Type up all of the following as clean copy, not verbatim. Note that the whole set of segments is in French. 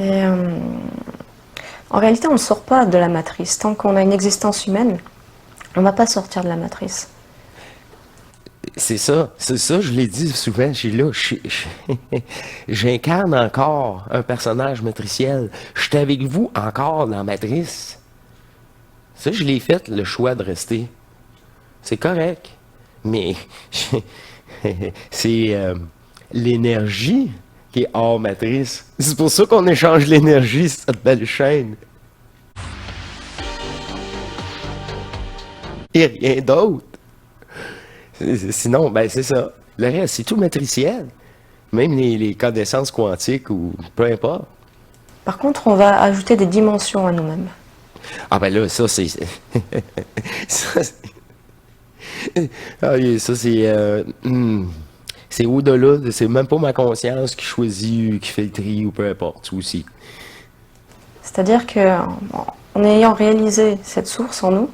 Et en réalité, on ne sort pas de la matrice. Tant qu'on a une existence humaine, on ne va pas sortir de la matrice. C'est ça, je l'ai dit souvent, j'incarne encore un personnage matriciel. Je suis avec vous encore dans la matrice. Ça, je l'ai fait, le choix de rester. C'est correct. Mais c'est l'énergie qui est hors matrice. C'est pour ça qu'on échange l'énergie, cette belle chaîne. Et rien d'autre. Sinon, ben c'est ça. Le reste, c'est tout matriciel. Même les connaissances quantiques ou peu importe. Par contre, on va ajouter des dimensions à nous-mêmes. Ah ben là, ça c'est... ça, ça c'est... c'est au-delà, c'est même pas ma conscience qui choisit, qui fait le tri ou peu importe, ça aussi. C'est-à-dire qu'en ayant réalisé cette source en nous,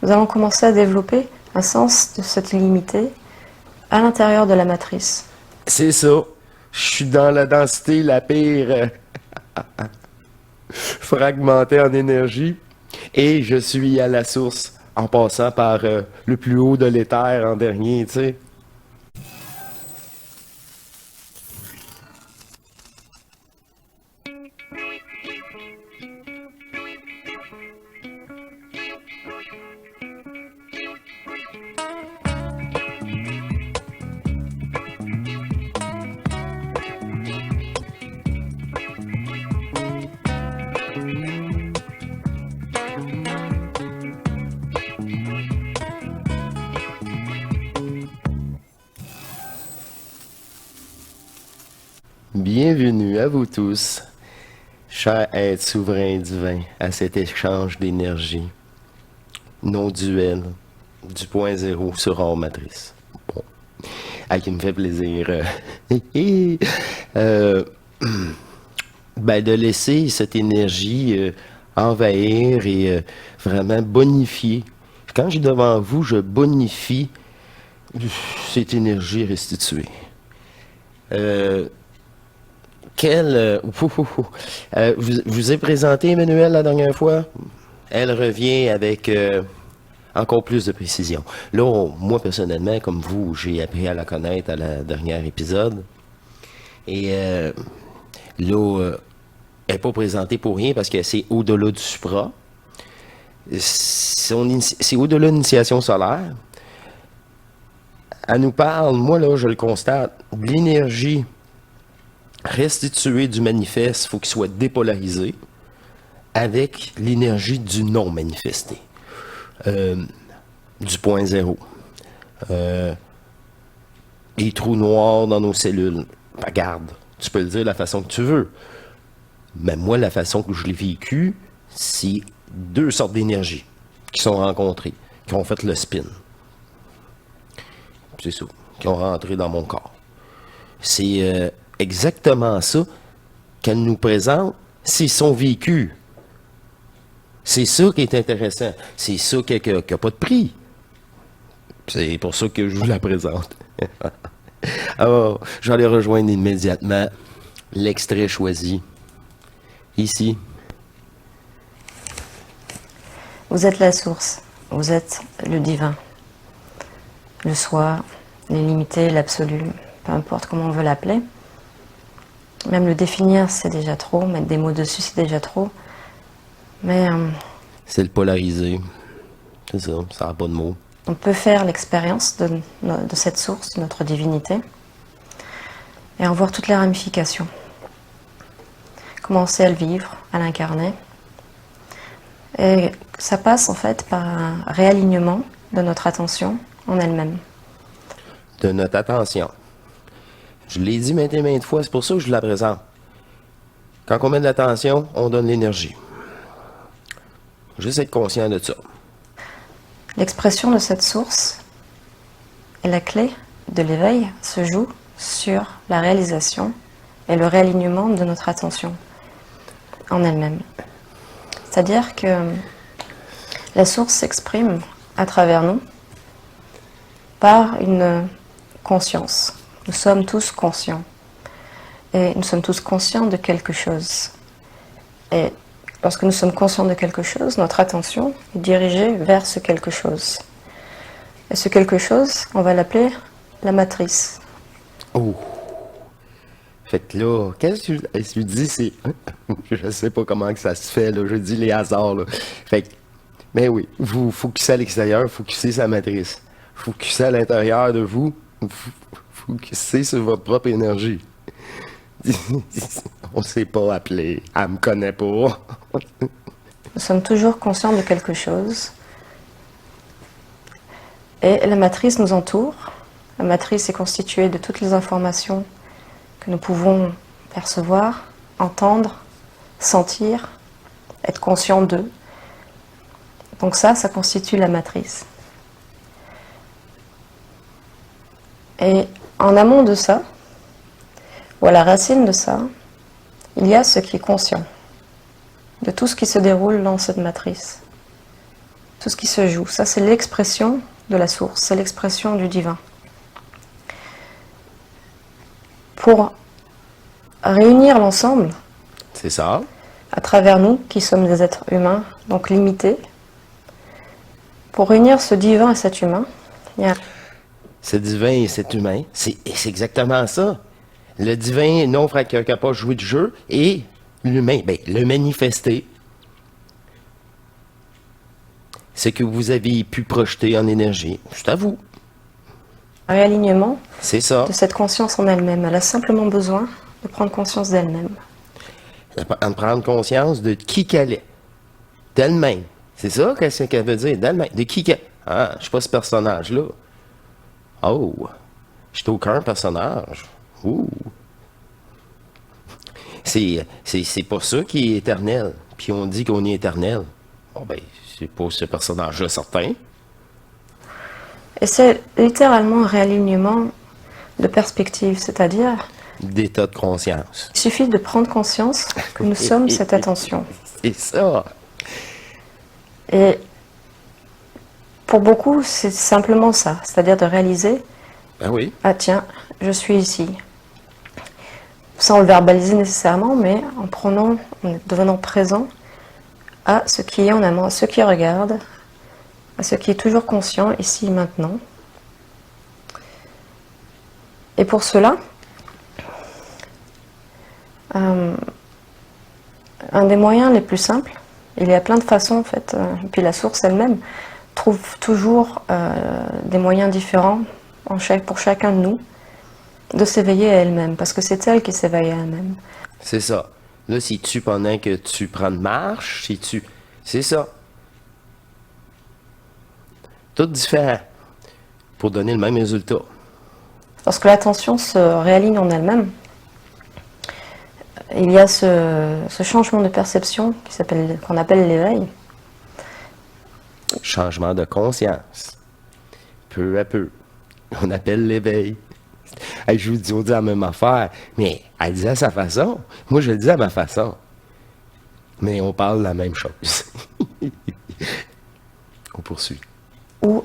nous allons commencer à développer un sens de cette illimité à l'intérieur de la matrice. C'est ça. Je suis dans la densité la pire fragmentée en énergie et je suis à la source en passant par le plus haut de l'éther en dernier, tu sais. Bienvenue à vous tous, chers êtres souverains divins, à cet échange d'énergie non duel du point zéro sur hors matrice. Bon, qui me fait plaisir ben de laisser cette énergie envahir et vraiment bonifier. Quand je suis devant vous, je bonifie cette énergie restituée. Je vous ai présenté Emmanuel la dernière fois. Elle revient avec encore plus de précision. Là, moi personnellement, comme vous, j'ai appris à la connaître à la dernière épisode. Et là, elle n'est pas présentée pour rien parce que c'est au-delà du supra. C'est au-delà de l'initiation solaire. Elle nous parle, moi là, je le constate, de l'énergie restituée du manifeste, il faut qu'il soit dépolarisé avec l'énergie du non manifesté, du point zéro. Les trous noirs dans nos cellules. Regarde, tu peux le dire de la façon que tu veux. Mais moi, la façon que je l'ai vécu, c'est deux sortes d'énergie qui sont rencontrées, qui ont fait le spin. C'est ça, qui ont rentré dans mon corps. C'est exactement ça qu'elle nous présente, c'est son vécu. C'est ça qui est intéressant. C'est ça qui n'a pas de prix. C'est pour ça que je vous la présente. Alors, j'allais rejoindre immédiatement l'extrait choisi. Ici. Vous êtes la source, vous êtes le divin, le soi, l'illimité, l'absolu, peu importe comment on veut l'appeler. Même le définir, c'est déjà trop, mettre des mots dessus, c'est déjà trop. Mais c'est le polariser. C'est ça, ça n'a pas de mots. On peut faire l'expérience de cette source, de notre divinité, et en voir toutes les ramifications. Commencer à le vivre, à l'incarner. Et ça passe en fait par un réalignement de notre attention en elle-même. De notre attention. Je l'ai dit maintes et maintes fois, c'est pour ça que je la présente. Quand on met de l'attention, on donne l'énergie. Juste être conscient de ça. L'expression de cette source et la clé de l'éveil se joue sur la réalisation et le réalignement de notre attention en elle-même. C'est-à-dire que la source s'exprime à travers nous par une conscience. Nous sommes tous conscients. Et nous sommes tous conscients de quelque chose. Et lorsque nous sommes conscients de quelque chose, notre attention est dirigée vers ce quelque chose. Et ce quelque chose, on va l'appeler la matrice. Oh! Fait que là, qu'est-ce que je dis, c'est... Je sais pas comment que ça se fait, là, je dis les hasards, là. Fait que, mais oui, vous focussez à l'extérieur, focussez sa matrice. Focussez à l'intérieur de vous, focussez sur votre propre énergie. On ne sait pas appeler, elle me connaît pas. Nous sommes toujours conscients de quelque chose. Et la matrice nous entoure. La matrice est constituée de toutes les informations que nous pouvons percevoir, entendre, sentir, être conscient d'eux. Donc ça constitue la matrice. Et en amont de ça, ou à la racine de ça, il y a ce qui est conscient de tout ce qui se déroule dans cette matrice. Tout ce qui se joue. Ça, c'est l'expression de la source, c'est l'expression du divin. Pour réunir l'ensemble, C'est ça. à travers nous, qui sommes des êtres humains, donc limités, pour réunir ce divin et cet humain, il y a C'est divin et c'est humain. C'est exactement ça. Le divin non fracas qui n'a pas joué du jeu et l'humain, ben, le manifester. Ce que vous avez pu projeter en énergie. C'est à vous. un réalignement C'est ça. de cette conscience en elle-même. Elle a simplement besoin de prendre conscience d'elle-même. En prendre conscience de qui qu'elle est. D'elle-même. C'est ça qu'est-ce qu'elle veut dire, d'elle-même. De qui qu'elle... Ah, je suis pas ce personnage-là. Oh, je suis aucun personnage. Ouh. C'est pas ça qui est éternel. Puis on dit qu'on est éternel. Bon ben, c'est pas ce personnage-là certain. Et c'est littéralement un réalignement de perspective, c'est-à-dire D'état de conscience. il suffit de prendre conscience que nous sommes cette attention. C'est ça. Et pour beaucoup, c'est simplement ça, c'est-à-dire de réaliser, Ben oui. ah tiens, je suis ici. Sans le verbaliser nécessairement, mais en devenant présent à ce qui est en amont, à ce qui regarde, à ce qui est toujours conscient, ici et maintenant. Et pour cela, un des moyens les plus simples, il y a plein de façons en fait, et puis la source elle-même trouve toujours des moyens différents pour chacun de nous de s'éveiller à elle-même, parce que c'est elle qui s'éveille à elle-même. C'est ça. Là, si tu pendant que tu prends de marche, si tu... C'est ça. Tout différent pour donner le même résultat. Lorsque l'attention se réaligne en elle-même, il y a ce changement de perception qu'on appelle l'éveil. Changement de conscience. Peu à peu. On appelle l'éveil. Hey, je vous dis, on dit la même affaire, mais elle dit à sa façon. Moi, je le dis à ma façon. Mais on parle de la même chose. On poursuit. Où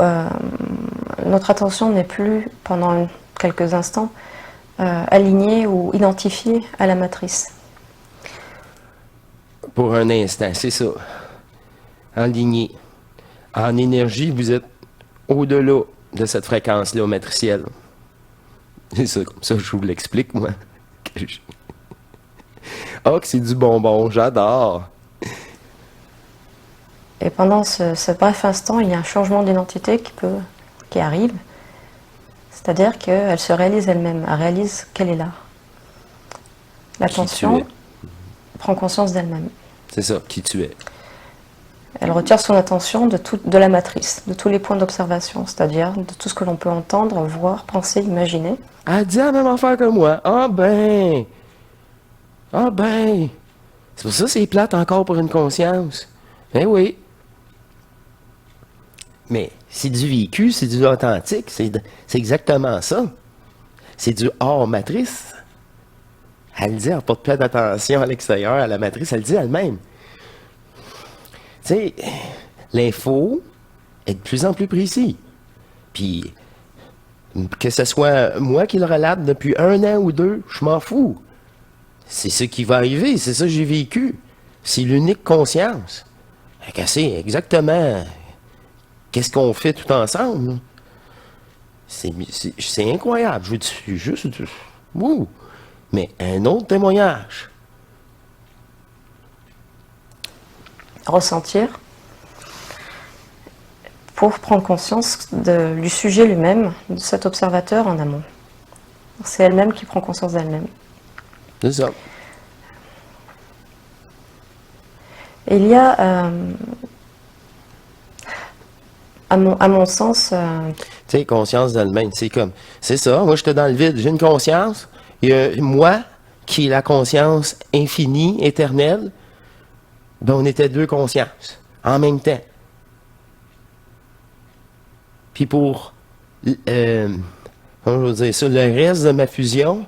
notre attention n'est plus, pendant quelques instants, alignée ou identifiée à la matrice. Pour un instant, c'est ça. En lignée. En énergie, vous êtes au-delà de cette fréquence-là matricielle. C'est ça, comme ça, je vous l'explique, moi. Ah, que c'est du bonbon, j'adore. Et pendant ce bref instant, il y a un changement d'identité qui arrive. C'est-à-dire qu'elle se réalise elle-même, elle réalise qu'elle est là. L'attention prend conscience d'elle-même. C'est ça, qui tu es. Elle retire son attention de la matrice, de tous les points d'observation, c'est-à-dire de tout ce que l'on peut entendre, voir, penser, imaginer. Elle dit la même affaire que moi. Ah ben! Ah ben! C'est pour ça que c'est plate encore pour une conscience. Eh oui. Mais c'est du vécu, c'est du authentique, c'est exactement ça. C'est du hors matrice. Elle dit, elle porte plein d'attention à l'extérieur, à la matrice, elle dit elle-même. Tu sais, l'info est de plus en plus précis. Puis, que ce soit moi qui le relate depuis 1 an ou 2, je m'en fous. C'est ce qui va arriver, c'est ça que j'ai vécu. C'est l'unique conscience. Fait qu'elle sait exactement qu'est-ce qu'on fait tout ensemble. C'est incroyable. Je veux dire, juste... Ouh! Mais un autre témoignage. Ressentir pour prendre conscience du sujet lui-même, de cet observateur en amont. C'est elle-même qui prend conscience d'elle-même. C'est ça. Et il y a, à mon sens... Tu sais, conscience d'elle-même, c'est ça, moi j'étais dans le vide, j'ai une conscience, il y a moi, qui est la conscience infinie, éternelle, ben on était deux consciences, en même temps. Puis pour, comment je veux dire ça, le reste de ma fusion,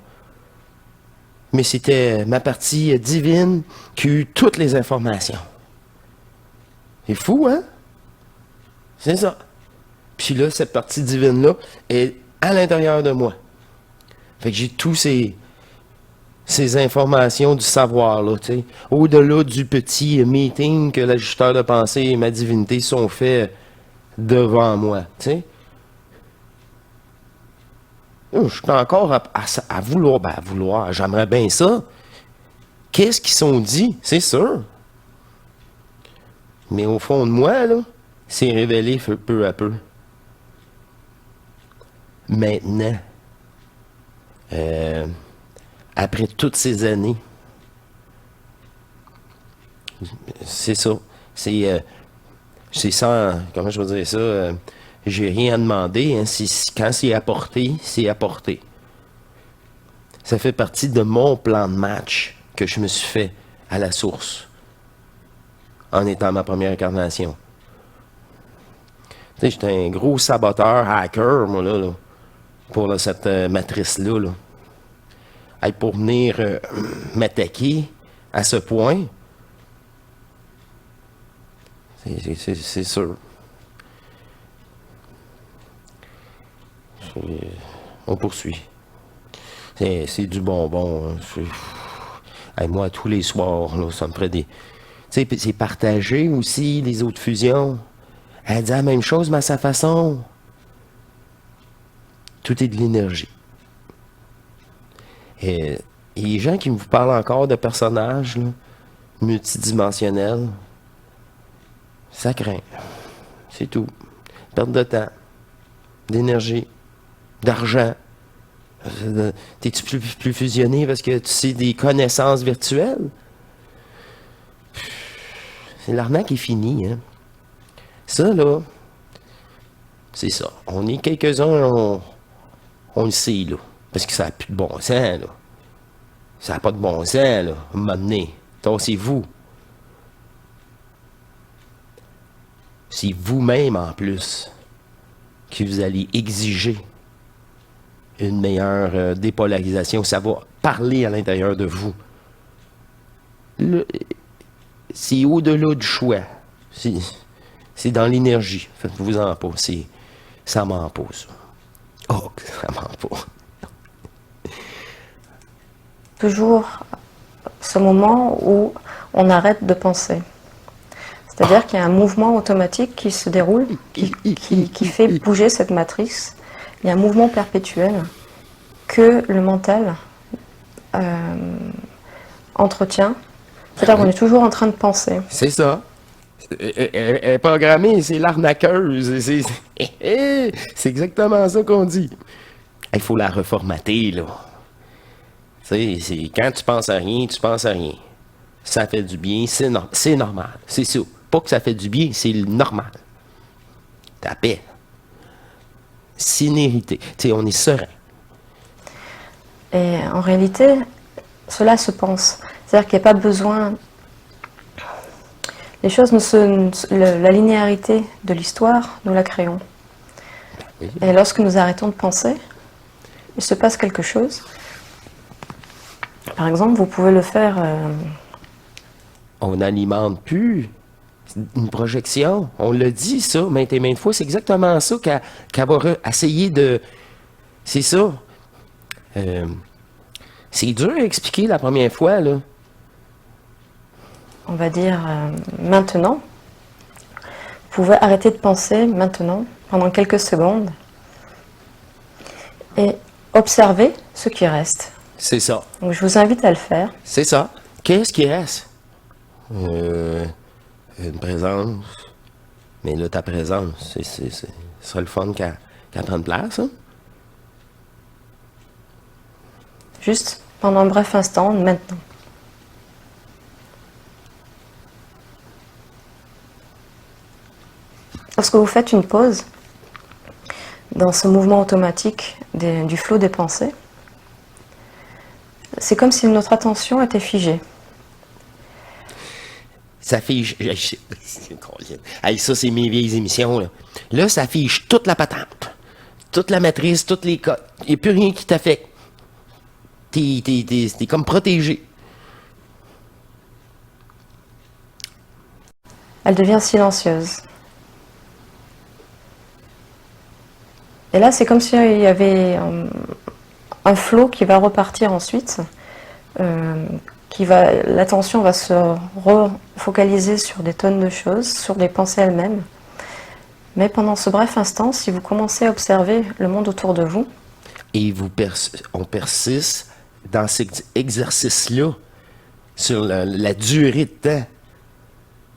mais c'était ma partie divine qui a eu toutes les informations. C'est fou, hein? C'est ça. Puis là, cette partie divine-là est à l'intérieur de moi. Fait que j'ai tous ces informations du savoir, là, tu sais. Au-delà du petit meeting que l'ajusteur de pensée et ma divinité sont faits devant moi, tu sais. Je suis encore à vouloir, à vouloir, j'aimerais bien ça. Qu'est-ce qu'ils sont dit? C'est sûr. Mais au fond de moi, là, c'est révélé peu à peu. Maintenant, après toutes ces années, c'est ça. C'est sans, comment je veux dire ça, j'ai rien à demander. Hein, quand c'est apporté, c'est apporté. Ça fait partie de mon plan de match que je me suis fait à la source, en étant ma première incarnation. Tu sais, j'étais un gros saboteur, hacker, moi, là pour cette matrice-là. Là. Hey, pour venir m'attaquer à ce point, c'est sûr. On poursuit. C'est du bonbon. Hein. Hey, moi, tous les soirs, là, ça me ferait des... Tu sais, c'est partager aussi les autres fusions. Elle dit la même chose, mais à sa façon. Tout est de l'énergie. Et les gens qui vous parlent encore de personnages là, multidimensionnels, ça craint. C'est tout. Perte de temps, d'énergie, d'argent. T'es-tu plus fusionné parce que tu sais des connaissances virtuelles? C'est l'arnaque est finie, hein? Ça, là, c'est ça. On est quelques-uns, on le sait, là. Parce que ça n'a plus de bon sens, là. Ça n'a pas de bon sens, là. M'amener. Donc, c'est vous. C'est vous-même, en plus, que vous allez exiger une meilleure dépolarisation. Ça va parler à l'intérieur de vous. C'est au-delà du choix. C'est dans l'énergie. Faites-vous-en pas. Ça ment pas, ça. Oh, ça ment pas. Toujours ce moment où on arrête de penser. C'est-à-dire qu'il y a un mouvement automatique qui se déroule, qui fait bouger cette matrice. Il y a un mouvement perpétuel que le mental entretient. C'est-à-dire qu'on est toujours en train de penser. C'est ça. Elle est programmée, c'est l'arnaqueuse. C'est exactement ça qu'on dit. Il faut la reformater, là. Tu sais, quand tu penses à rien, tu penses à rien. Ça fait du bien, c'est normal. C'est ça. Pas que ça fait du bien, c'est normal. Ta paix. Sénérité. Tu sais, on est serein. Et en réalité, cela se pense. C'est-à-dire qu'il n'y a pas besoin... Les choses la linéarité de l'histoire, nous la créons. Et lorsque nous arrêtons de penser, il se passe quelque chose. Par exemple, vous pouvez le faire... On n'alimente plus une projection. On le dit, ça, maintes et maintes fois. C'est exactement ça qu'elle va essayer de... C'est ça. C'est dur à expliquer la première fois, là. on va dire, maintenant, vous pouvez arrêter de penser maintenant, pendant quelques secondes, et observer ce qui reste. C'est ça. Donc, je vous invite à le faire. C'est ça. Qu'est-ce qui reste? Une présence. Mais là, ta présence, ce serait le fun qu'elle prenne place, hein? Juste pendant un bref instant, maintenant. Lorsque vous faites une pause dans ce mouvement automatique du flot des pensées, c'est comme si notre attention était figée. Ça fige. Hey, ça, c'est mes vieilles émissions, là. Là, ça fige toute la patente. Toute la matrice, toutes les codes. Il n'y a plus rien qui t'affecte. T'es comme protégé. Elle devient silencieuse. Et là, c'est comme s'il y avait un flot qui va repartir ensuite. L'attention va se refocaliser sur des tonnes de choses, sur les pensées elles-mêmes. Mais pendant ce bref instant, si vous commencez à observer le monde autour de vous, Et on persiste dans cet exercice-là, sur la durée de temps.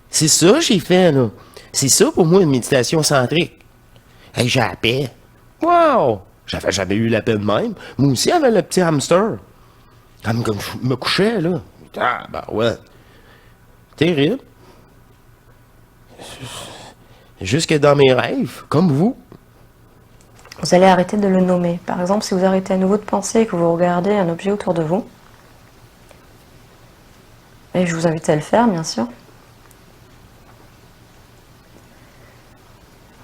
C'est ça que j'ai fait, là. C'est ça, pour moi, une méditation centrique. Hey, j'ai la paix. Wow! J'avais jamais eu la paix de même. Moi aussi, j'avais le petit hamster. Comme je me couchais, là. Ah, ben ouais. Terrible. Jusque dans mes rêves, comme vous. vous allez arrêter de le nommer. Par exemple, si vous arrêtez à nouveau de penser et que vous regardez un objet autour de vous, et je vous invite à le faire, bien sûr,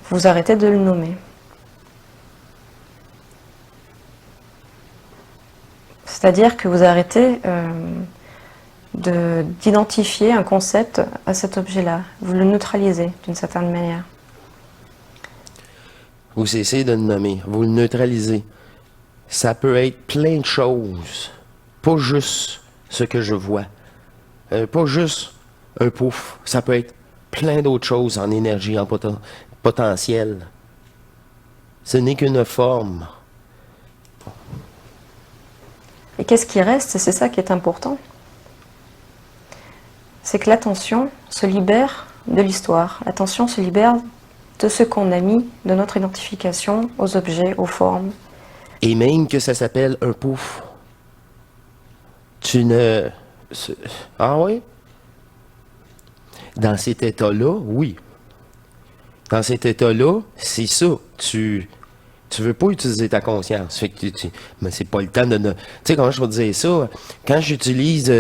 vous arrêtez de le nommer. C'est-à-dire que vous arrêtez d'identifier un concept à cet objet-là. Vous le neutralisez d'une certaine manière. Vous cessez de le nommer, vous le neutralisez. Ça peut être plein de choses, pas juste ce que je vois, pas juste un pouf, ça peut être plein d'autres choses en énergie, en potentiel. Ce n'est qu'une forme. Et qu'est-ce qui reste? C'est ça qui est important. C'est que l'attention se libère de l'histoire. L'attention se libère de ce qu'on a mis de notre identification aux objets, aux formes. Et même que ça s'appelle un pouf. Ah oui? Dans cet état-là, oui. Dans cet état-là, c'est ça. Tu veux pas utiliser ta conscience. Fait que mais c'est pas le temps de... Tu sais, comment je vais te dire ça? Quand j'utilise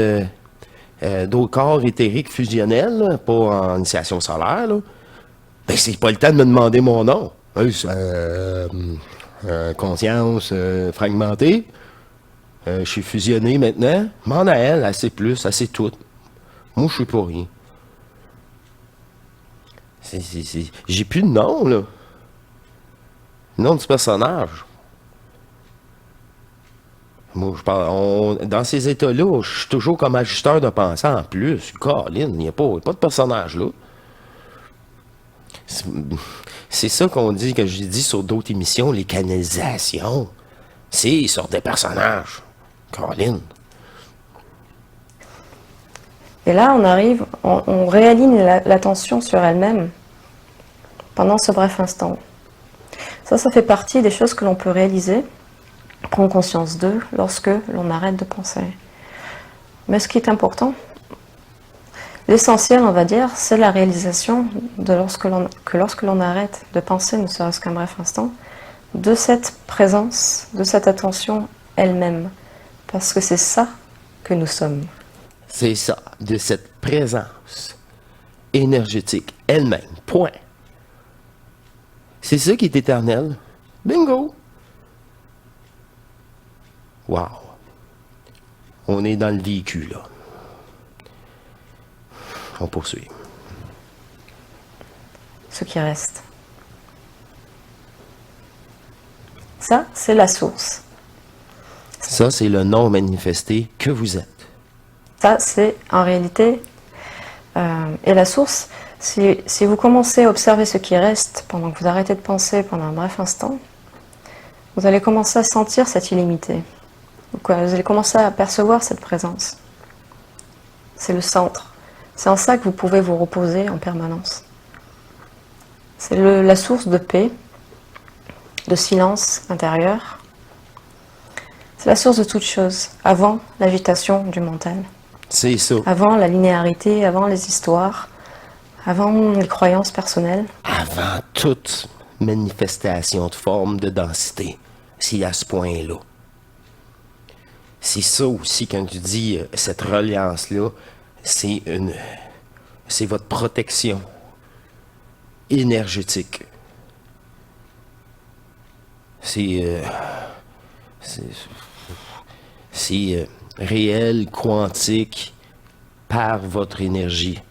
d'autres corps éthériques fusionnels, là, pas en initiation solaire, là, ben c'est pas le temps de me demander mon nom. Conscience fragmentée. Je suis fusionné maintenant. M'en à elle, assez plus, assez tout. Moi, je suis pas rien. J'ai plus de nom, là. Le nom du personnage. Moi, je parle. Dans ces états-là, je suis toujours comme ajusteur de pensée en plus. Colin, il n'y a pas de personnage là. C'est ça qu'on dit, que j'ai dit sur d'autres émissions, les canalisations. C'est sur des personnages. Colin. Et là, on réaligne l'attention sur elle-même pendant ce bref instant. Ça fait partie des choses que l'on peut réaliser, prendre conscience d'eux, lorsque l'on arrête de penser. Mais ce qui est important, l'essentiel, on va dire, c'est la réalisation que lorsque l'on arrête de penser, ne serait-ce qu'un bref instant, de cette présence, de cette attention elle-même. Parce que c'est ça que nous sommes. C'est ça, de cette présence énergétique elle-même. Point. C'est ça qui est éternel. Bingo! Wow! On est dans le véhicule, là. On poursuit. Ce qui reste. Ça, c'est la source. Ça, c'est le non manifesté que vous êtes. Ça, c'est en réalité Et la source, si vous commencez à observer ce qui reste pendant que vous arrêtez de penser pendant un bref instant, vous allez commencer à sentir cette illimité. Vous allez commencer à percevoir cette présence. C'est le centre. C'est en ça que vous pouvez vous reposer en permanence. C'est la source de paix, de silence intérieur. C'est la source de toute chose, avant l'agitation du mental. C'est ça. Avant la linéarité, avant les histoires, avant les croyances personnelles. Avant toute manifestation de forme de densité, c'est à ce point-là. C'est ça aussi, quand tu dis cette reliance-là, c'est votre protection énergétique. C'est réel, quantique, par votre énergie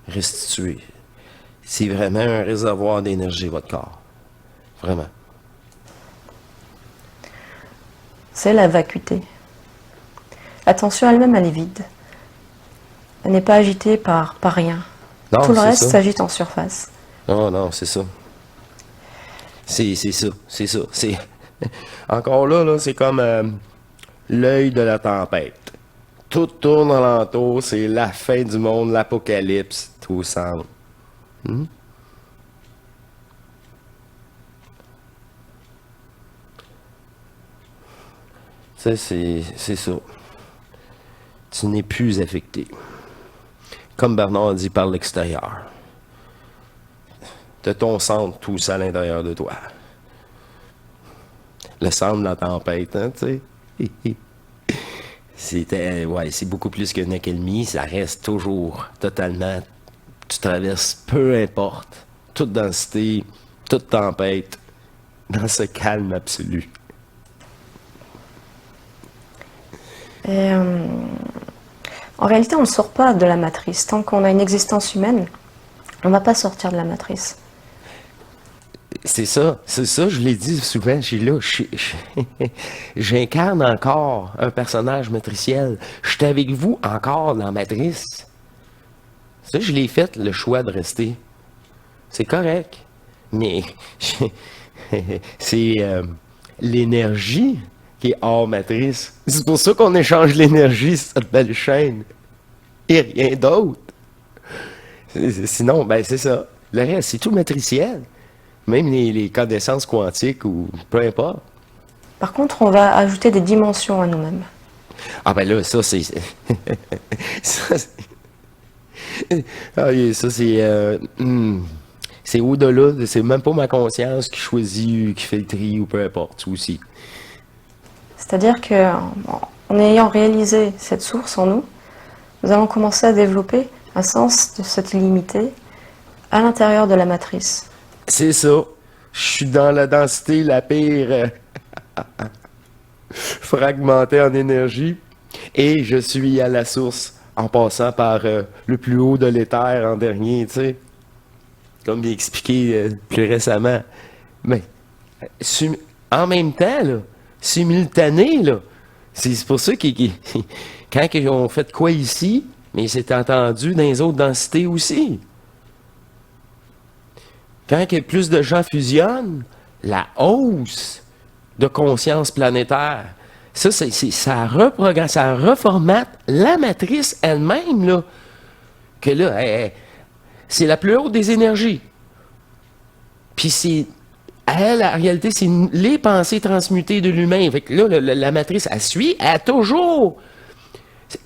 restituée. C'est vraiment un réservoir d'énergie, votre corps. Vraiment. C'est la vacuité. L'attention elle-même, elle est vide. Elle n'est pas agitée par rien. Non, tout le reste ça. s'agite en surface. Non, c'est ça. C'est ça. Encore là, c'est comme l'œil de la tempête. Tout tourne alentour, c'est la fin du monde, l'apocalypse, tout semble. Ça, c'est ça. Tu n'es plus affecté. Comme Bernard dit, par l'extérieur. De ton centre, tout ça à l'intérieur de toi. Le centre de la tempête, hein, tu sais. C'est beaucoup plus qu'une accalmie, ça reste toujours totalement, tu traverses peu importe, toute densité, toute tempête, dans ce calme absolu. Et, en réalité, on ne sort pas de la matrice. Tant qu'on a une existence humaine, on ne va pas sortir de la matrice. C'est ça, je l'ai dit souvent, j'incarne encore un personnage matriciel. Je suis avec vous encore dans la matrice. Ça, je l'ai fait, le choix de rester. C'est correct. Mais c'est l'énergie qui est hors matrice. C'est pour ça qu'on échange l'énergie sur cette belle chaîne. Et rien d'autre. Sinon, ben c'est ça. Le reste, c'est tout matriciel. Même les connaissances quantiques ou peu importe. Par contre, on va ajouter des dimensions à nous-mêmes. Ah ben là, ça c'est... c'est au-delà, c'est même pas ma conscience qui choisit, qui fait le tri ou peu importe, aussi. C'est-à-dire que, en ayant réalisé cette source en nous, nous allons commencer à développer un sens de cette illimité à l'intérieur de la matrice. C'est ça. Je suis dans la densité la pire fragmentée en énergie et je suis à la source en passant par le plus haut de l'éther en dernier, tu sais. Comme j'ai expliqué plus récemment. Mais en même temps, là, simultané, là, c'est pour ça quand ils ont fait quoi ici, mais c'est entendu dans les autres densités aussi. Quand plus de gens fusionnent, la hausse de conscience planétaire, ça reprogramme, ça reformate la matrice elle-même, là. Que là, c'est la plus haute des énergies. Puis elle, en réalité, c'est les pensées transmutées de l'humain. Fait que là, la matrice, elle suit, elle a toujours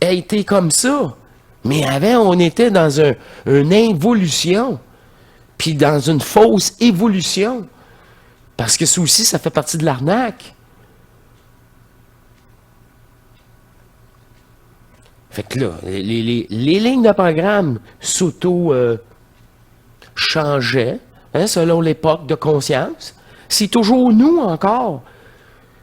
été comme ça. Mais avant, on était dans une involution. Puis dans une fausse évolution. Parce que ça aussi, ça fait partie de l'arnaque. Fait que là, les lignes de programme s'auto-changeaient, selon l'époque de conscience. C'est toujours nous encore.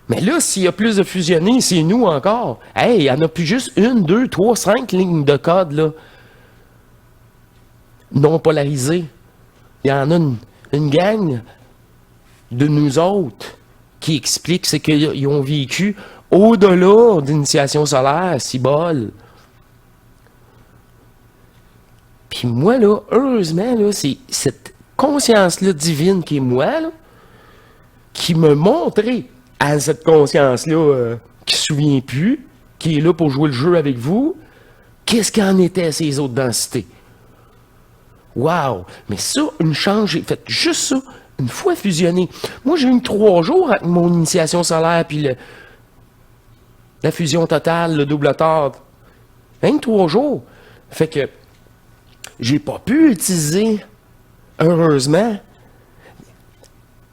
Mais là, s'il y a plus de fusionnés, c'est nous encore. Hey, il n'y en a plus juste 1, 2, 3, 5 lignes de code, là. Non polarisées. Il y en a une gang de nous autres qui expliquent ce qu'ils ont vécu au-delà d'initiation solaire, cibole. Puis Puis moi, là, heureusement, là, c'est cette conscience-là divine qui est moi, là, qui me montrait à cette conscience-là qui se souvient plus, qui est là pour jouer le jeu avec vous, qu'est-ce qu'en était ces autres densités. Wow! Mais ça, une chance, j'ai fait juste ça, une fois fusionné. Moi, j'ai eu 3 jours avec mon initiation solaire, puis la fusion totale, le double tord. 23 jours. Fait que j'ai pas pu utiliser, heureusement,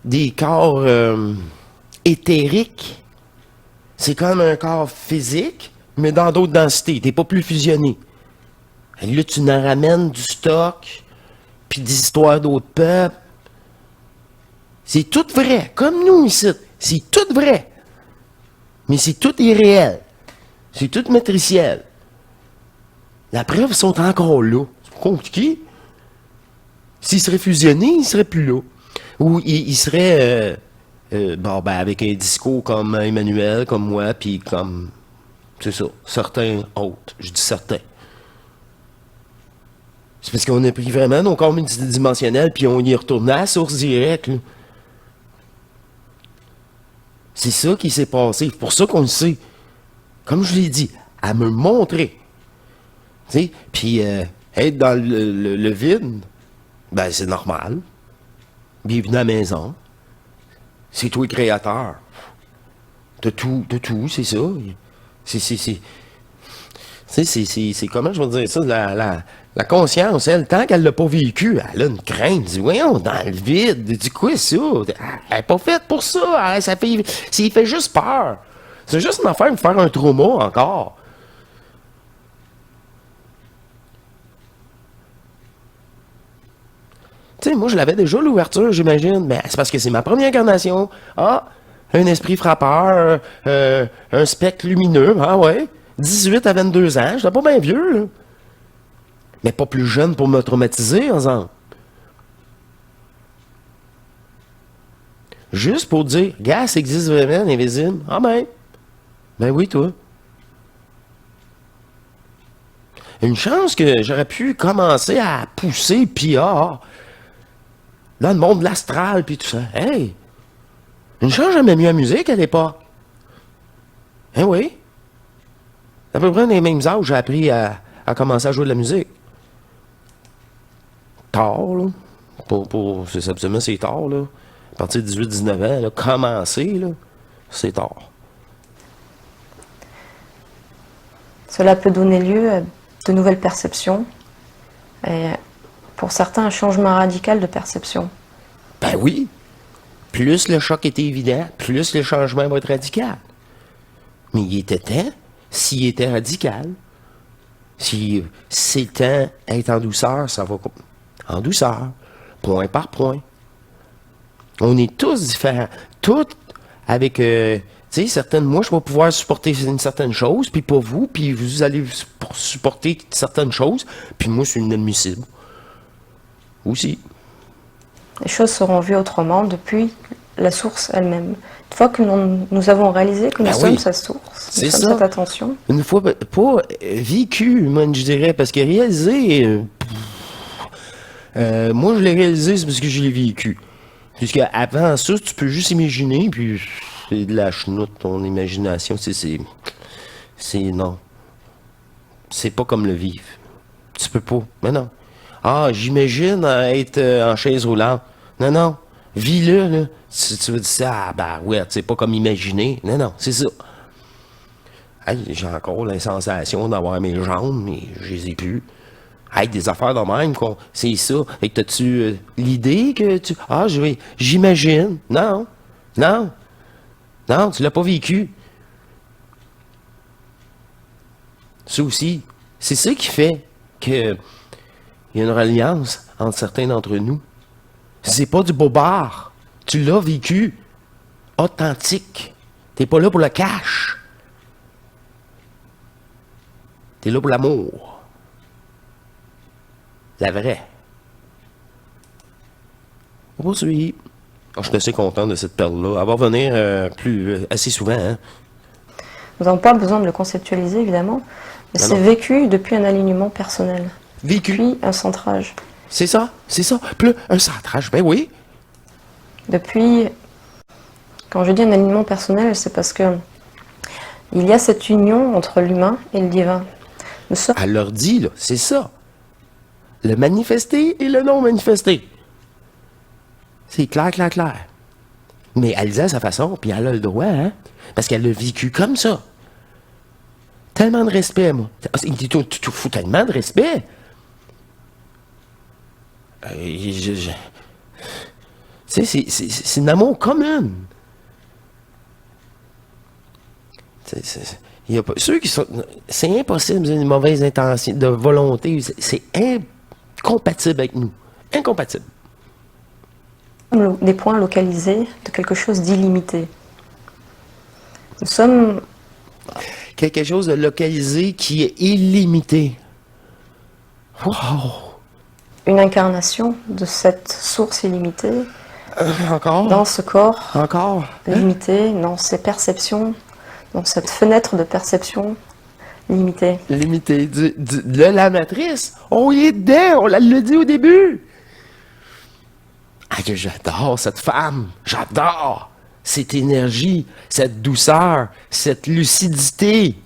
des corps éthériques. C'est comme un corps physique, mais dans d'autres densités. T'es pas plus fusionné. Et là, tu en ramènes du stock, puis des histoires d'autres peuples. C'est tout vrai, comme nous ici. C'est tout vrai. Mais c'est tout irréel. C'est tout matriciel. La preuve, ils sont encore là. C'est pas compliqué. S'ils seraient fusionnés, ils seraient plus là. Ou ils seraient avec un discours comme Emmanuel, comme moi, puis comme, c'est ça, certains autres. Je dis certains. C'est parce qu'on a pris vraiment nos corps multidimensionnels, puis on y est retourné à la source directe. Là. C'est ça qui s'est passé. C'est pour ça qu'on le sait. Comme je l'ai dit, à me montrer. Tu sais, puis être dans le vide, ben c'est normal. Bienvenue à la maison. C'est toi le créateur. De tout, c'est ça. C'est comment je vais dire ça, la conscience, elle, tant qu'elle l'a pas vécu, elle a une crainte. Elle dit, voyons, dans le vide, elle dit quoi ça? Elle n'est pas faite pour ça. Ça fait juste peur. C'est juste une affaire de faire un trauma encore. Tu sais, moi, je l'avais déjà, l'ouverture, j'imagine. Mais c'est parce que c'est ma première incarnation. Ah, un esprit frappeur, un spectre lumineux. Ah ouais, 18 à 22 ans, j'étais pas bien vieux, là. Mais pas plus jeune pour me traumatiser, ensemble. Juste pour dire, gars, ça existe vraiment, l'invisible. Ah ben oui, toi. Une chance que j'aurais pu commencer à pousser PR dans le monde de l'astral, puis tout ça. Hey! Une chance, j'aimais mieux la musique à l'époque. Hein oui? À peu près dans les mêmes âges, j'ai appris à commencer à jouer de la musique. Tard, là. C'est absolument, c'est tard, là. À partir de 18-19 ans, là, commencer, là, c'est tard. Cela peut donner lieu à de nouvelles perceptions et pour certains un changement radical de perception. Ben oui. Plus le choc était évident, plus le changement va être radical. Mais il était temps, s'il était radical, si c'est le temps d'être en douceur, ça va en douceur, point par point. On est tous différents. Tous avec, tu sais, certaines, moi, je vais pouvoir supporter une certaine chose, puis pas vous, puis vous allez supporter certaines choses, puis moi, c'est inadmissible. Aussi. Les choses seront vues autrement depuis la source elle-même. Une fois que nous avons réalisé que nous sommes sa source, nous sommes cette attention. Une fois, pas vécu, moi, je dirais, parce que réaliser, moi, je l'ai réalisé, c'est parce que je l'ai vécu. Puisque avant ça, tu peux juste imaginer, puis c'est de la chenoute, ton imagination, c'est non. C'est pas comme le vivre. Tu peux pas. Mais non. Ah, j'imagine être en chaise roulante. Non. Vis-le, là. Tu veux dire ça, ben ouais, c'est pas comme imaginer. Non, c'est ça. Hey, j'ai encore la sensation d'avoir mes jambes, mais je les ai plus. Hey, des affaires de même, c'est ça. Fait que t'as-tu l'idée que tu... Ah, j'imagine. Non, tu l'as pas vécu. Ça aussi, c'est ça qui fait que il y a une reliance entre certains d'entre nous. C'est pas du bobard. Tu l'as vécu. Authentique. T'es pas là pour le cash. T'es là pour l'amour. La vraie. On poursuit. Je suis assez content de cette perle-là. Elle va revenir assez souvent. Hein? Nous n'avons pas besoin de le conceptualiser, évidemment, mais c'est vécu depuis un alignement personnel. Vécu. Puis un centrage. C'est ça, c'est ça. Puis là, un centrage, ben oui. Depuis, quand je dis un alignement personnel, c'est parce que il y a cette union entre l'humain et le divin. Nous sommes Elle leur dit, là, c'est ça. Le manifesté et le non manifesté. C'est clair, clair, clair. Mais elle disait à sa façon, puis elle a le droit, hein? Parce qu'elle l'a vécu comme ça. Tellement de respect, moi. Tu fous tellement de respect. Tu sais, c'est un amour commun. Il y a pas, ceux qui sont. C'est impossible, vous avez une mauvaise intention, de volonté. C'est incompatible avec nous. Incompatible. des points localisés de quelque chose d'illimité. Nous sommes Quelque chose de localisé qui est illimité. Wow! une incarnation de cette source illimitée Encore? dans ce corps Encore? limité, dans ces perceptions, dans cette fenêtre de perception limitée. Limité. De la matrice. On y est dedans, on l'a dit au début. Ah, que j'adore cette femme. J'adore cette énergie, cette douceur, cette lucidité.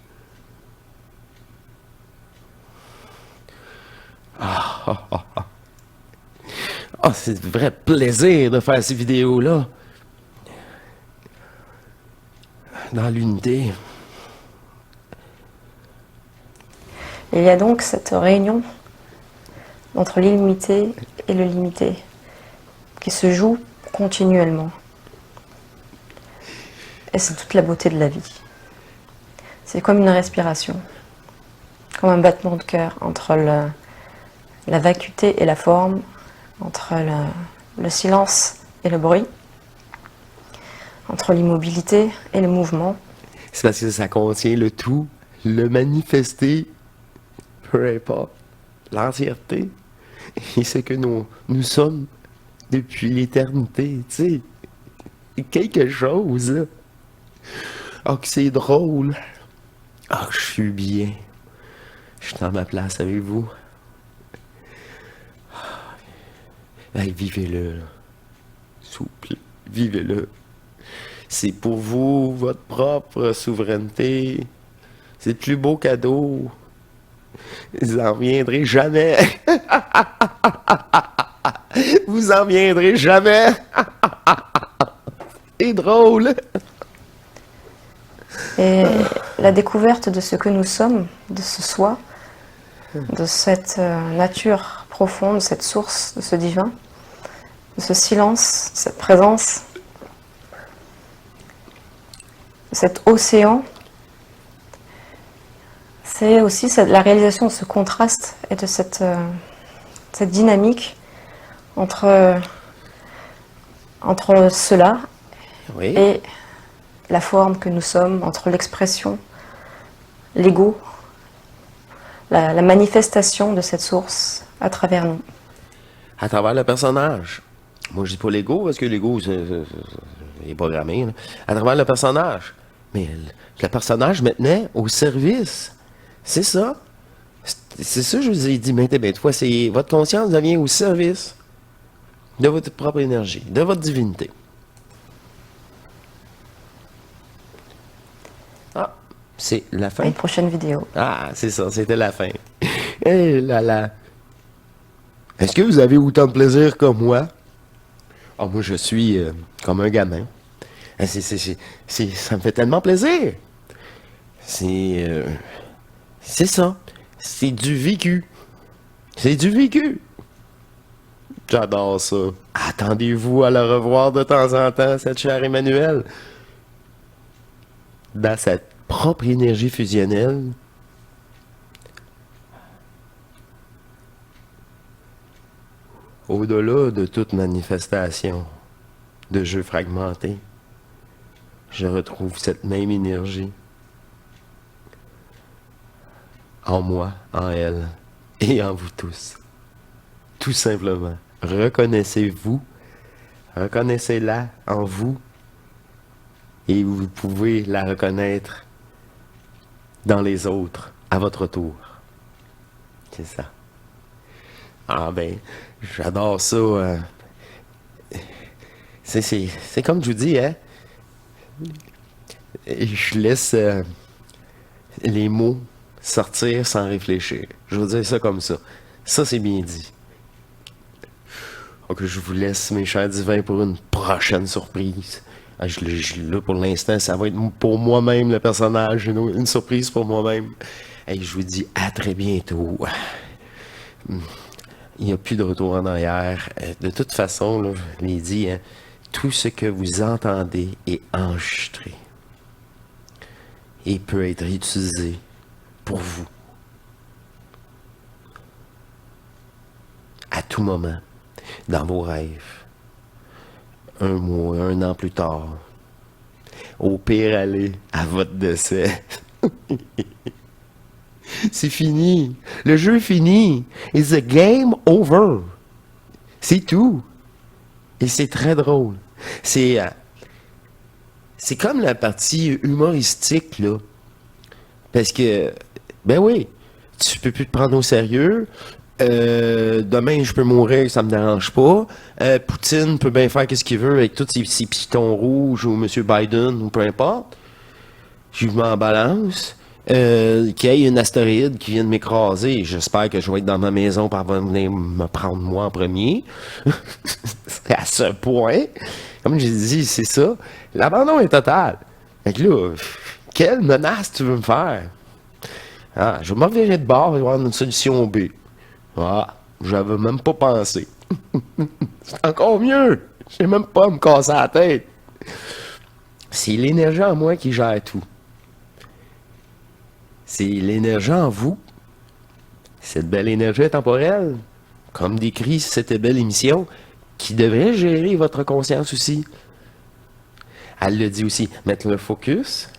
Ah, c'est un vrai plaisir de faire ces vidéos-là. Dans l'unité. Il y a donc cette réunion entre l'illimité et le limité qui se joue continuellement. Et c'est toute la beauté de la vie. C'est comme une respiration, comme un battement de cœur entre la vacuité et la forme, entre le silence et le bruit, entre l'immobilité et le mouvement. C'est parce que ça contient le tout, le manifesté, peu importe, l'entièreté. Et ce que nous sommes depuis l'éternité, tu sais. Quelque chose, là. Ah, que c'est drôle. Ah, je suis bien. Je suis dans ma place avec vous. Hey, vivez-le, là. S'il vous plaît, vivez-le. C'est pour vous, votre propre souveraineté. C'est le plus beau cadeau. Vous en reviendrez jamais. Vous en reviendrez jamais. C'est drôle. Et la découverte de ce que nous sommes, de ce soi, de cette nature profonde, de cette source, de ce divin, de ce silence, cette présence, de cet océan, c'est aussi la réalisation de ce contraste et de cette dynamique entre cela Oui. et la forme que nous sommes, entre l'expression, l'ego, la manifestation de cette source à travers nous. À travers le personnage. Moi, je dis pas l'ego, parce que l'ego, est programmé. Là. À travers le personnage. Mais le personnage, maintenant, au service. C'est ça. C'est ça que je vous ai dit maintes et maintes fois. C'est votre conscience devient au service de votre propre énergie, de votre divinité. Ah, c'est la À fin. une prochaine vidéo. Ah, c'est ça, c'était la fin. Eh là là. Est-ce que vous avez autant de plaisir que moi? Ah, moi, je suis comme un gamin. Ça me fait tellement plaisir. C'est ça. C'est du vécu. C'est du vécu. J'adore ça. Attendez-vous à la revoir de temps en temps, cette chère Emmanuelle. Dans sa propre énergie fusionnelle. Au-delà de toute manifestation de jeu fragmenté, je retrouve cette même énergie en moi, en elle et en vous tous. Tout simplement, reconnaissez-vous, reconnaissez-la en vous et vous pouvez la reconnaître dans les autres à votre tour. C'est ça. Ah ben, j'adore ça. C'est comme je vous dis, hein. Je laisse les mots sortir sans réfléchir. Je veux dire ça comme ça. Ça, c'est bien dit. Donc, je vous laisse, mes chers divins, pour une prochaine surprise. Ah, là, pour l'instant, ça va être pour moi-même, le personnage. Une surprise pour moi-même. Et je vous dis à très bientôt. Il n'y a plus de retour en arrière. De toute façon, là, je l'ai dit, hein, tout ce que vous entendez est enregistré et peut être utilisé pour vous à tout moment, dans vos rêves, un mois, un an plus tard. Au pire, allez à votre décès. C'est fini. Le jeu est fini. It's a game over. C'est tout. Et c'est très drôle. C'est comme la partie humoristique, là. Parce que, ben oui, tu peux plus te prendre au sérieux. Demain, je peux mourir, ça me dérange pas. Poutine peut bien faire ce qu'il veut avec tous ses pitons rouges ou M. Biden ou peu importe. Je m'en balance. Qu'il y ait une astéroïde qui vienne m'écraser. J'espère que je vais être dans ma maison pour venir me prendre moi en premier. C'est à ce point. Comme j'ai dit, c'est ça. L'abandon est total. Fait que là, quelle menace tu veux me faire? Ah, je vais me revirer de bord et avoir une solution B. Ah, j'avais même pas pensé. C'est encore mieux. J'ai même pas à me casser la tête. C'est l'énergie en moi qui gère tout. C'est l'énergie en vous. Cette belle énergie temporelle, comme décrit cette belle émission, qui devrait gérer votre conscience aussi. Elle le dit aussi, mettre le focus,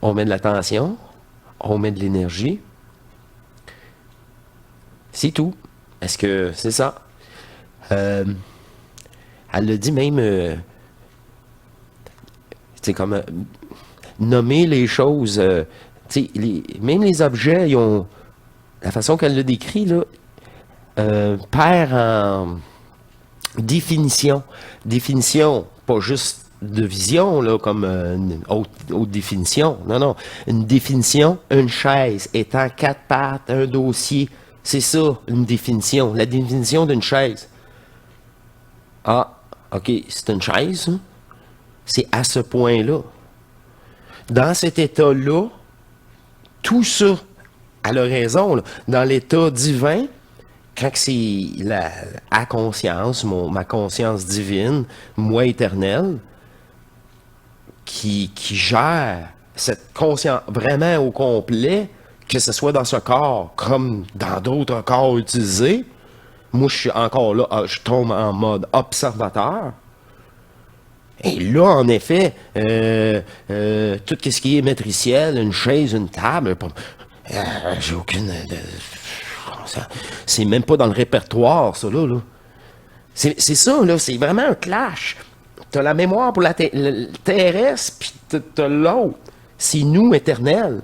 on met de l'attention, on met de l'énergie. C'est tout. Est-ce que c'est ça? Elle le dit même, c'est comme nommer les choses. Même les objets, ils ont la façon qu'elle le décrit là, perd en définition. Définition, pas juste de vision, là, comme une haute définition. Non, non. Une définition, une chaise étant 4 pattes, un dossier. C'est ça, une définition. La définition d'une chaise. Ah, OK, c'est une chaise. Hein? C'est à ce point-là. Dans cet état-là, tout ça, elle a raison, là, dans l'état divin, quand c'est à conscience, ma conscience divine, moi éternel, qui gère cette conscience vraiment au complet, que ce soit dans ce corps comme dans d'autres corps utilisés, moi je suis encore là, je tombe en mode observateur. Et là, en effet, tout ce qui est matriciel, une chaise, une table, j'ai aucune... c'est même pas dans le répertoire, ça, là. C'est ça, là, c'est vraiment un clash. T'as la mémoire pour le terrestre, puis t'as l'autre. C'est nous, éternel.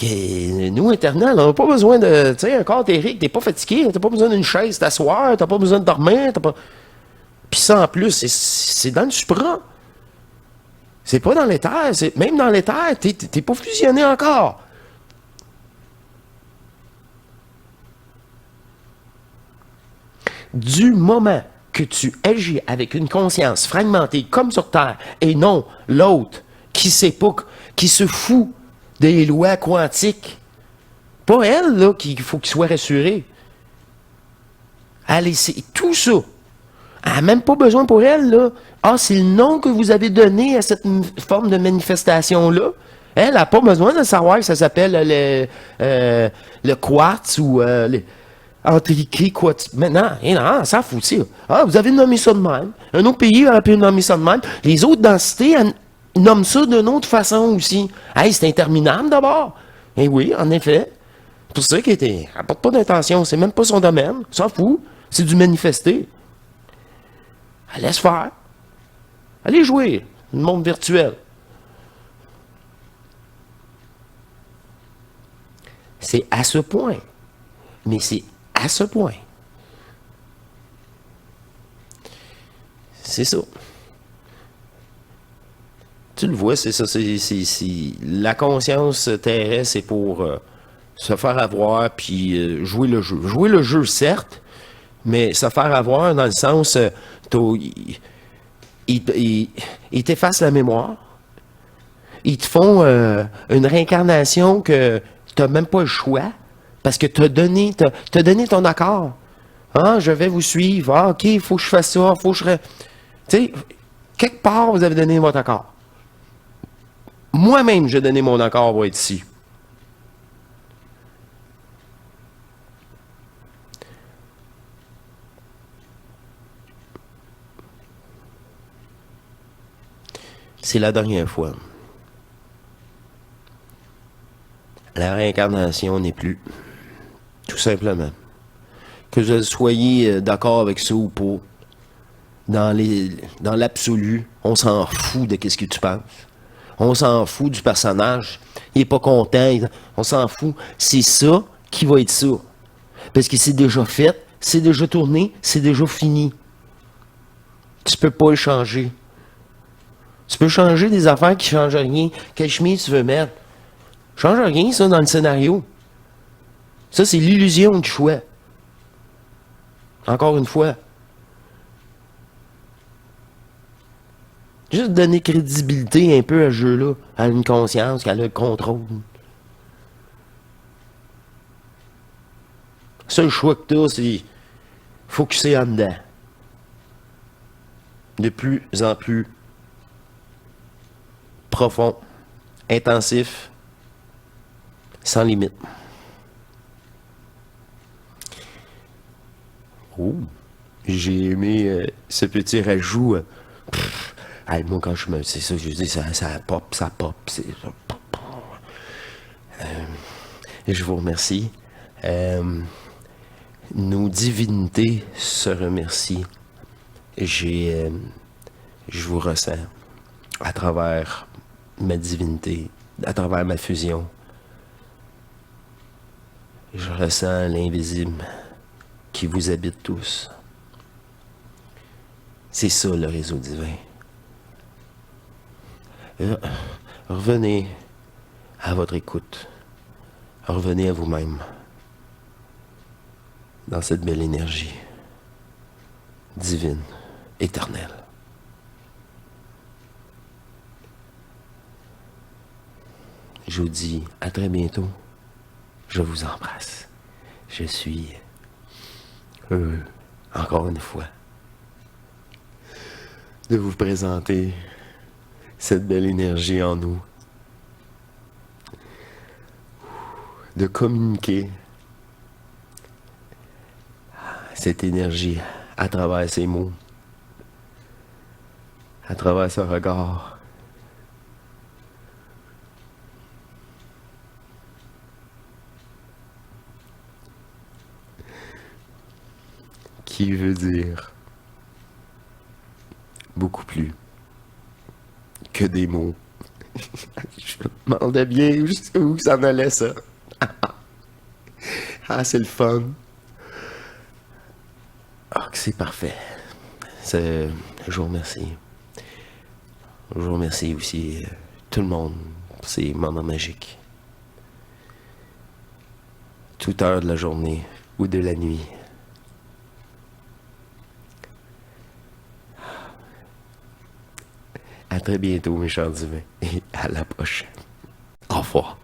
Nous, éternel, on n'a pas besoin de... Tu sais, un corps éthérique, t'es pas fatigué, t'as pas besoin d'une chaise, t'asseoir, t'as pas besoin de dormir, t'as pas... Puis ça, en plus, c'est dans le supra. C'est pas dans l'éther. Même dans l'éther, t'es pas fusionné encore. Du moment que tu agis avec une conscience fragmentée comme sur Terre, et non l'autre qui sait pas, qui se fout des lois quantiques, pas elle, là, qu'il faut qu'il soit rassuré. Allez, c'est tout ça. Elle n'a même pas besoin pour elle, là. Ah, c'est le nom que vous avez donné à cette forme de manifestation-là. Elle n'a pas besoin de savoir que ça s'appelle le quartz ou antiqué quartz. Maintenant, non, ça fout ça. Ah, vous avez nommé ça de même. Un autre pays aurait pu nommer ça de même. Les autres densités nomment ça d'une autre façon aussi. Hey, c'est interminable d'abord. Eh oui, en effet. Pour ça qu'elle n'apporte pas d'intention. C'est même pas son domaine. S'en fout. C'est du manifester. Elle laisse faire. Allez jouer. Le monde virtuel. C'est à ce point. Mais c'est à ce point. C'est ça. Tu le vois, c'est ça. La conscience terrestre, c'est pour se faire avoir puis jouer le jeu. Jouer le jeu, certes, mais se faire avoir dans le sens, ils t'effacent la mémoire. Ils te font une réincarnation que tu n'as même pas le choix parce que tu as donné ton accord. Ah, je vais vous suivre. Ah, OK, il faut que je fasse ça. Faut que je... Tu sais, quelque part, vous avez donné votre accord. Moi-même, j'ai donné mon accord pour être ici. C'est la dernière fois. La réincarnation n'est plus. Tout simplement. Que vous soyez d'accord avec ça ou pas, dans l'absolu, on s'en fout de ce que tu penses. On s'en fout du personnage. Il est pas content. On s'en fout. C'est ça qui va être ça. Parce que c'est déjà fait, c'est déjà tourné, c'est déjà fini. Tu peux pas le changer. Tu peux changer des affaires qui changent rien. Quelle chemise tu veux mettre? Change rien, ça, dans le scénario. Ça, c'est l'illusion du choix. Encore une fois. Juste donner crédibilité un peu à ce jeu-là, à une conscience qui a le contrôle. Le seul choix que tu as, c'est focusser en dedans. De plus en plus profond, intensif, sans limite. Oh, j'ai aimé ce petit rajout. Hey, moi, quand je me... C'est ça que je dis, ça pop, ça pop. Je vous remercie. Nos divinités se remercient. Je vous ressens à travers ma divinité, à travers ma fusion. Je ressens l'invisible qui vous habite tous. C'est ça le réseau divin. Revenez à votre écoute. Revenez à vous-même dans cette belle énergie divine, éternelle. Je vous dis à très bientôt. Je vous embrasse. Je suis heureux, encore une fois, de vous présenter cette belle énergie en nous. De communiquer cette énergie à travers ces mots, à travers ce regard. Qui veut dire beaucoup plus que des mots. Je me demandais bien où ça en allait, ça. Ah, c'est le fun. Ah, c'est parfait. Je vous remercie. Je vous remercie aussi tout le monde pour ces moments magiques. Toute heure de la journée ou de la nuit. À très bientôt, mes chers divins, et à la prochaine. Au revoir.